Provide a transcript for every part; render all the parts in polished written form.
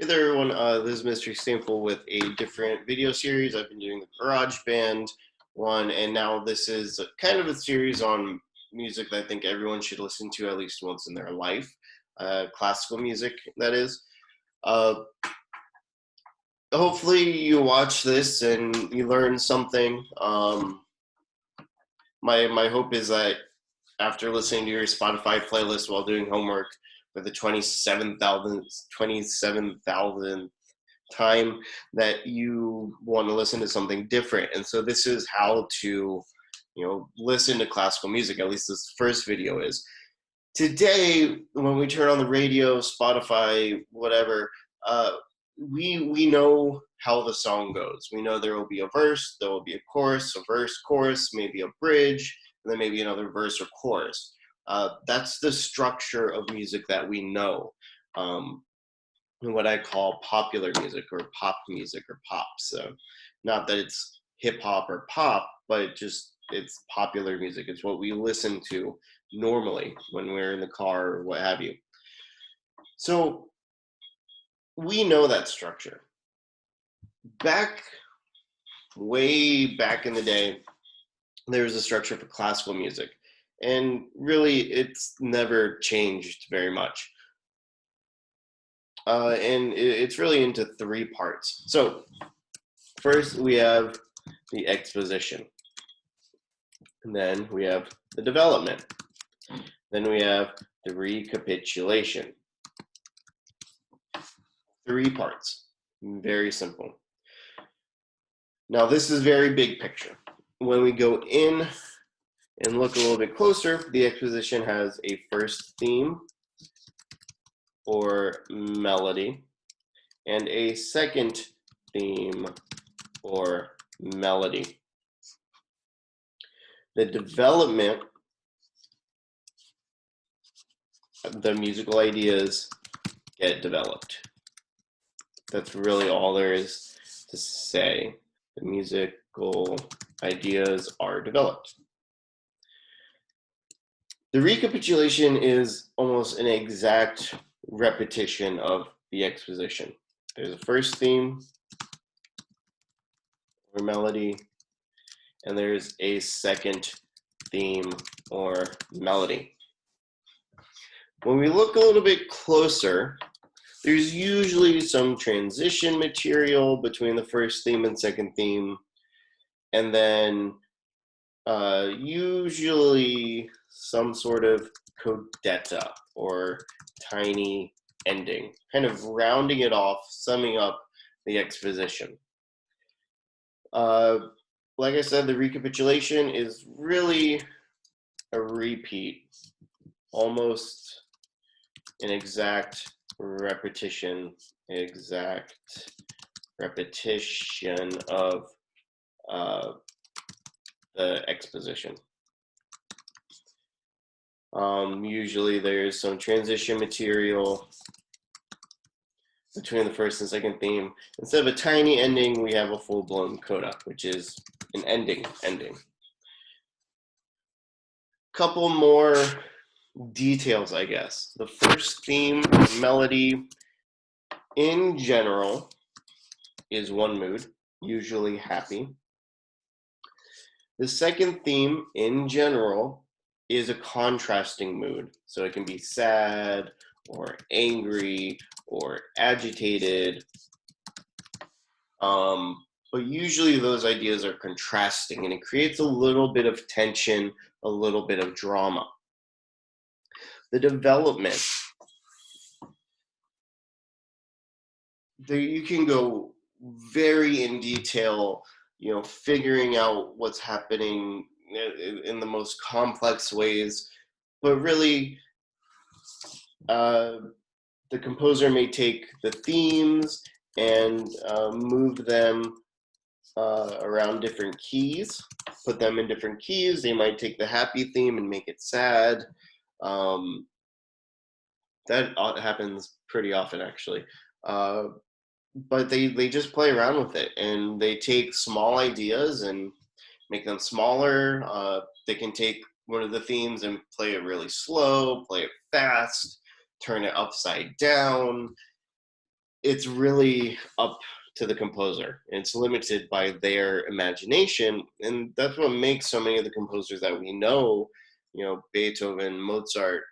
Hey there, everyone. This is Mr. Sample with a different video series. I've been doing the GarageBand one, and now this is kind of a series on music that I think everyone should listen to at least once in their life. Classical music, that is. Uh, Hopefully, you watch this and you learn something. My hope is that after listening to your Spotify playlist while doing homework for the 27,000th time, that you want to listen to something different. And so this is how to, listen to classical music. At least this first video is. Today, when we turn on the radio, Spotify, whatever, we know how the song goes. We know there will be a verse, there will be a verse, chorus, maybe a bridge, and then maybe another verse or chorus. That's the structure of music that we know. What I call popular music or pop music or pop. So not that it's hip hop or pop, but it's popular music. It's what we listen to normally when we're in the car or what have you. So we know that structure. Way back in the day, there was a structure for classical music. And really, it's never changed very much. And it's really into three parts. So first, we have the exposition. And then we have the development. Then we have the recapitulation. 3 parts. Very simple. Now, this is very big picture. When we go in and look a little bit closer, the exposition has a first theme or melody and a second theme or melody. The development, the musical ideas get developed. That's really all there is to say. The musical ideas are developed. The recapitulation is almost an exact repetition of the exposition. There's a first theme or melody, and there's a second theme or melody. When we look a little bit closer, there's usually some transition material between the first theme and second theme, and then usually some sort of codetta or tiny ending, kind of rounding it off, summing up the exposition. Like I said, the recapitulation is really a repeat, almost an exact repetition of the exposition. Usually there's some transition material between the first and second theme. Instead of a tiny ending, we have a full-blown coda, which is an ending. Couple more details, I guess. The first theme or melody, in general, is one mood, usually happy. The second theme, in general, is a contrasting mood. So it can be sad or angry or agitated. But usually those ideas are contrasting, and it creates a little bit of tension, a little bit of drama. The development. You can go very in detail, figuring out what's happening in the most complex ways, but really the composer may take the themes and move them around different keys, put them in different keys. They might take the happy theme and make it sad. That happens pretty often, actually. But they just play around with it, and they take small ideas and make them smaller. They can take one of the themes and play it really slow, play it fast, turn it upside down. it's really up to the composer. It's limited by their imagination, and that's what makes so many of the composers that we know, Beethoven, Mozart,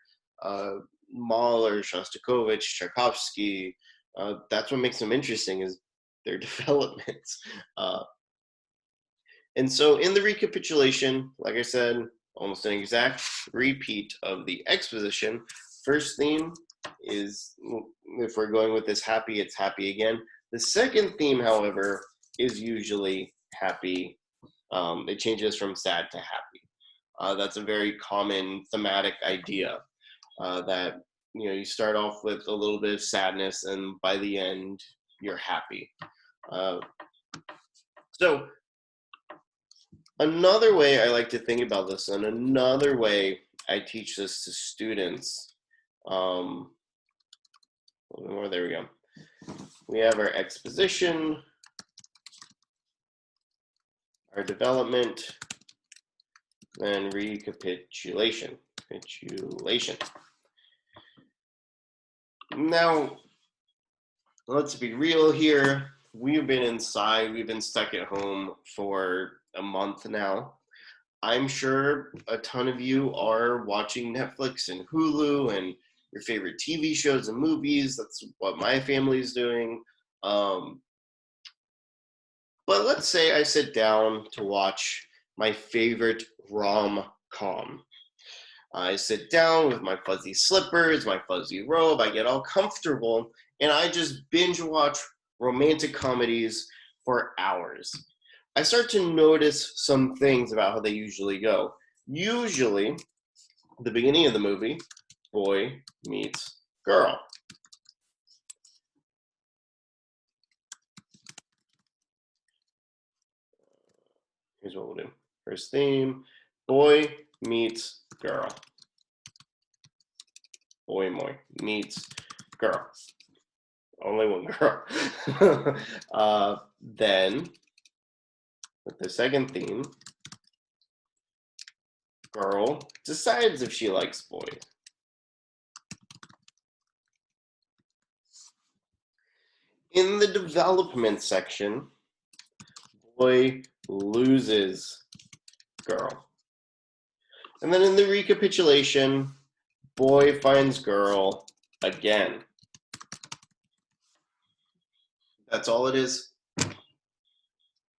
uh, Mahler, Shostakovich, Tchaikovsky. That's what makes them interesting is their developments. Uh, and so in the recapitulation, like I said, almost an exact repeat of the exposition. First theme is, if we're going with this happy, it's happy again. The second theme, however, is usually happy. It changes from sad to happy. That's a very common thematic idea, that you start off with a little bit of sadness, and by the end, you're happy. Uh, so another way I like to think about this, and another way I teach this to students, a little more, there we go. We have our exposition, our development, and recapitulation. Now, let's be real here. We've been inside, we've been stuck at home for a month now. I'm sure a ton of you are watching Netflix and Hulu and your favorite TV shows and movies. That's what my family's doing. But let's say I sit down to watch my favorite rom-com. I sit down with my fuzzy slippers, my fuzzy robe, I get all comfortable, and I just binge watch romantic comedies for hours. I start to notice some things about how they usually go. Usually, the beginning of the movie, boy meets girl. Here's what we'll do. First theme, boy meets girl. Boy meets girl. Only one girl. Then, with the second theme, girl decides if she likes boys. In the development section, boy loses girl. And then in the recapitulation, boy finds girl again. That's all it is.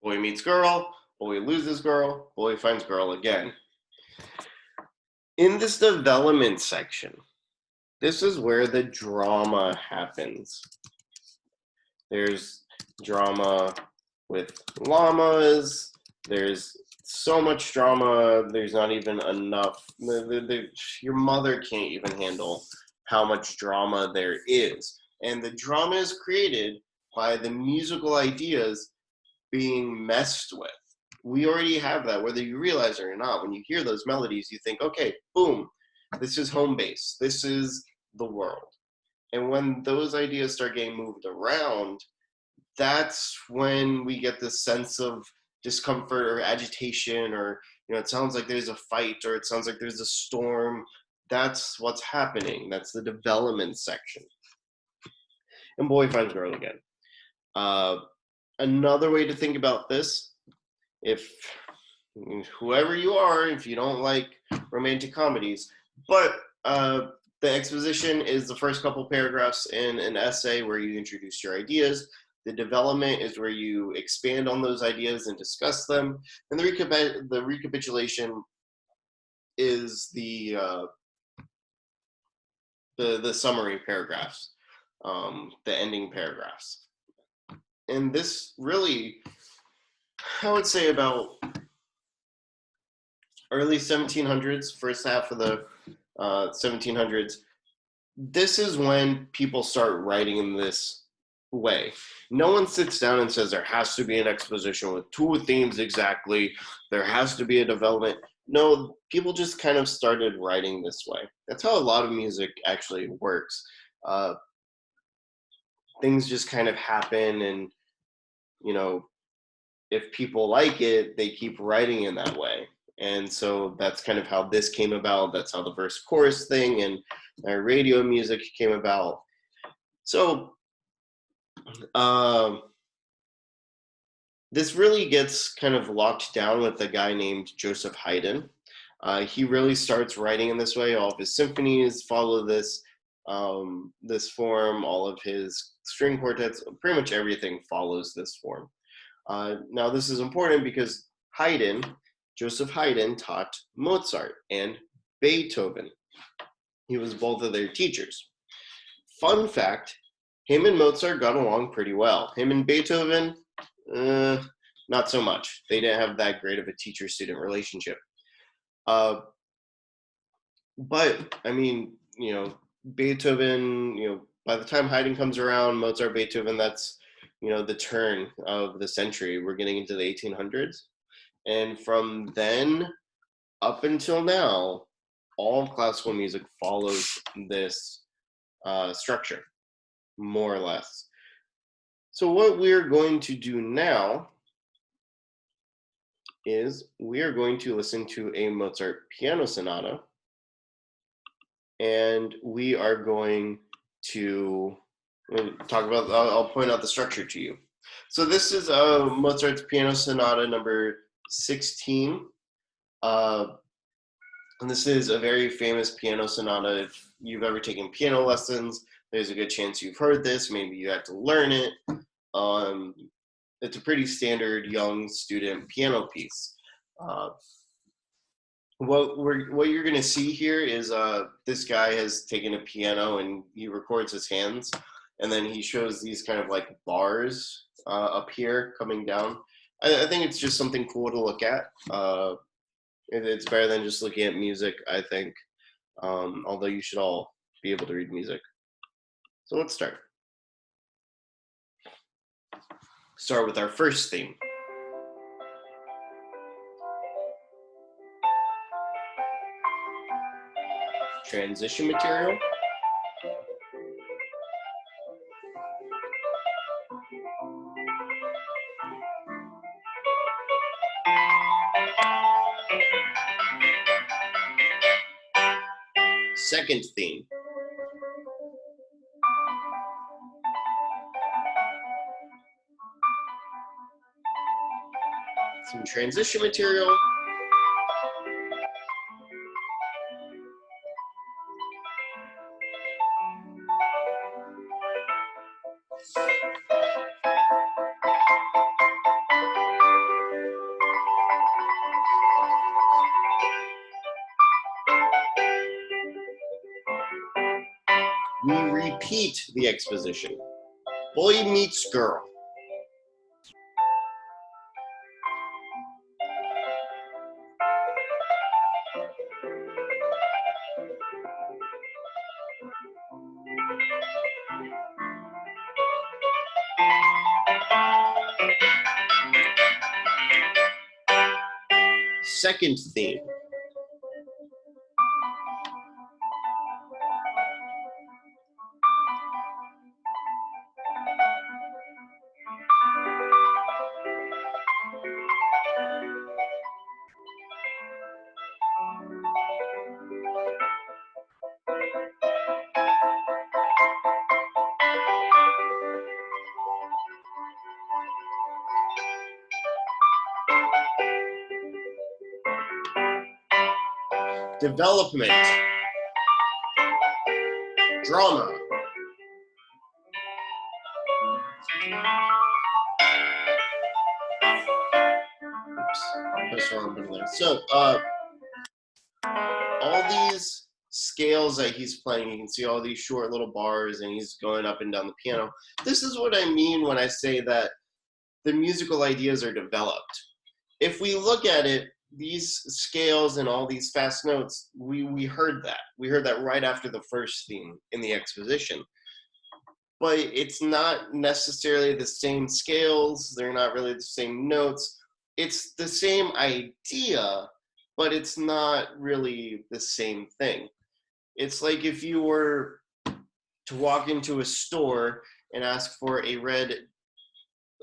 Boy meets girl, boy loses girl, boy finds girl again. In this development section, this is where the drama happens. There's drama with llamas. There's so much drama, there's not even enough. Your mother can't even handle how much drama there is. And the drama is created by the musical ideas being messed with. We already have that, whether you realize it or not. When you hear those melodies, you think, okay, boom, this is home base. This is the world. And when those ideas start getting moved around, that's when we get this sense of discomfort or agitation, or it sounds like there's a fight, or it sounds like there's a storm. That's what's happening. That's the development section. And boy finds girl again. Another way to think about this, if whoever you are, if you don't like romantic comedies, but the exposition is the first couple paragraphs in an essay where you introduce your ideas. The development is where you expand on those ideas and discuss them. And the recapitulation is the summary paragraphs, the ending paragraphs. And this really, I would say about early 1700s, first half of the 1700s, this is when people start writing in this way. No one sits down and says there has to be an exposition with two themes exactly. There has to be a development. No, people just kind of started writing this way. That's how a lot of music actually works. Things just kind of happen, and if people like it, they keep writing in that way. And so that's kind of how this came about. That's how the verse chorus thing and radio music came about. So Um, this really gets kind of locked down with a guy named Joseph Haydn. He really starts writing in this way. All of his symphonies follow this form. All of his string quartets, pretty much everything follows this form. Now, this is important because Joseph Haydn, taught Mozart and Beethoven. He was both of their teachers. Fun fact, him and Mozart got along pretty well. Him and Beethoven, uh, not so much. They didn't have that great of a teacher-student relationship. Uh, but, I mean, Beethoven, by the time Haydn comes around, Mozart, Beethoven, that's, the turn of the century. We're getting into the 1800s. And from then up until now, all of classical music follows this structure, more or less. So what we're going to do now is we are going to listen to a Mozart piano sonata, and we are going to talk about, I'll point out the structure to you. So this is Mozart's piano sonata number 16. And this is a very famous piano sonata. If you've ever taken piano lessons, there's a good chance you've heard this. Maybe you had to learn it. It's a pretty standard young student piano piece. What you're going to see here is this guy has taken a piano and he records his hands, and then he shows these kind of like bars up here coming down. I think it's just something cool to look at. It's better than just looking at music, I think, although you should all be able to read music. So let's start. Start with our first theme. Transition material. Second theme. Some transition material. We repeat the exposition. Boy meets girl. Second theme. Development. Drama. So, all these scales that he's playing, you can see all these short little bars, and he's going up and down the piano. This is what I mean when I say that the musical ideas are developed. If we look at it, these scales and all these fast notes, we heard that. We heard that right after the first theme in the exposition. But it's not necessarily the same scales. They're not really the same notes. It's the same idea, but it's not really the same thing. It's like if you were to walk into a store and ask for a red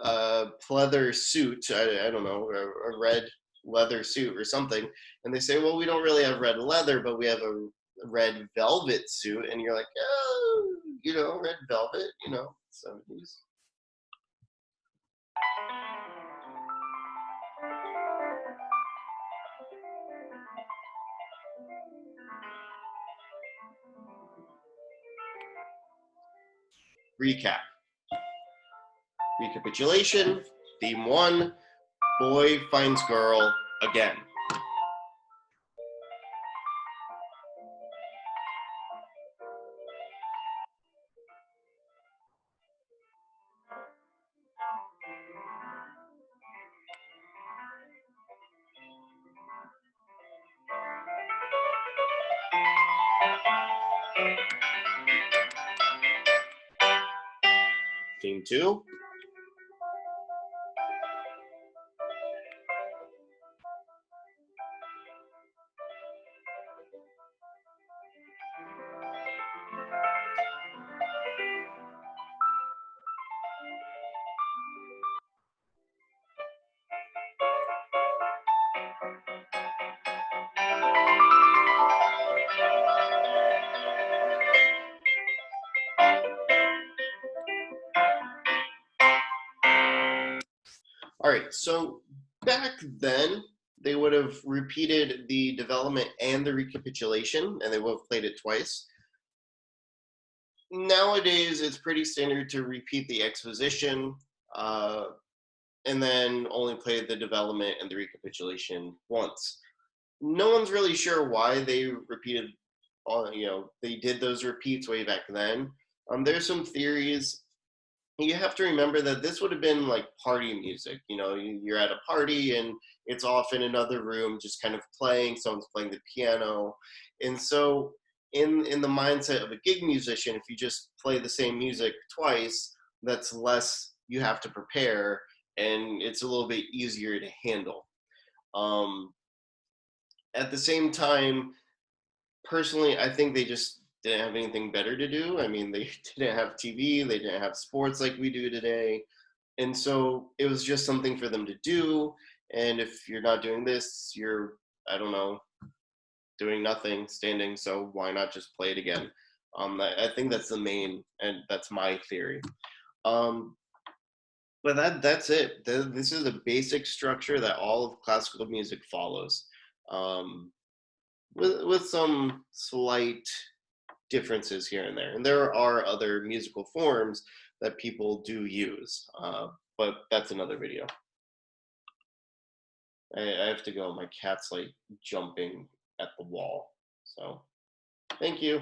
pleather suit, I don't know, a red leather suit or something, and they say, well, we don't really have red leather, but we have a red velvet suit, and you're like, oh, red velvet, 70s. Recap. Recapitulation. Theme 1, boy finds girl again. Theme 2. All right, so back then, they would have repeated the development and the recapitulation, and they would have played it twice. Nowadays, it's pretty standard to repeat the exposition and then only play the development and the recapitulation once. No one's really sure why they repeated, they did those repeats way back then. There's some theories. You have to remember that this would have been like party music. You're at a party and it's off in another room, just kind of playing. Someone's playing the piano, and so in the mindset of a gig musician, if you just play the same music twice, that's less you have to prepare, and it's a little bit easier to handle. Um, at the same time, personally, I think they just didn't have anything better to do. I mean, they didn't have TV, they didn't have sports like we do today. And so it was just something for them to do. And if you're not doing this, you're, I don't know, doing nothing, standing. So why not just play it again? I think that's the main, and that's my theory. Um, but that's it. This is a basic structure that all of classical music follows. Um, with some slight differences here and there. And there are other musical forms that people do use, but that's another video. I have to go. My cat's like jumping at the wall. So thank you.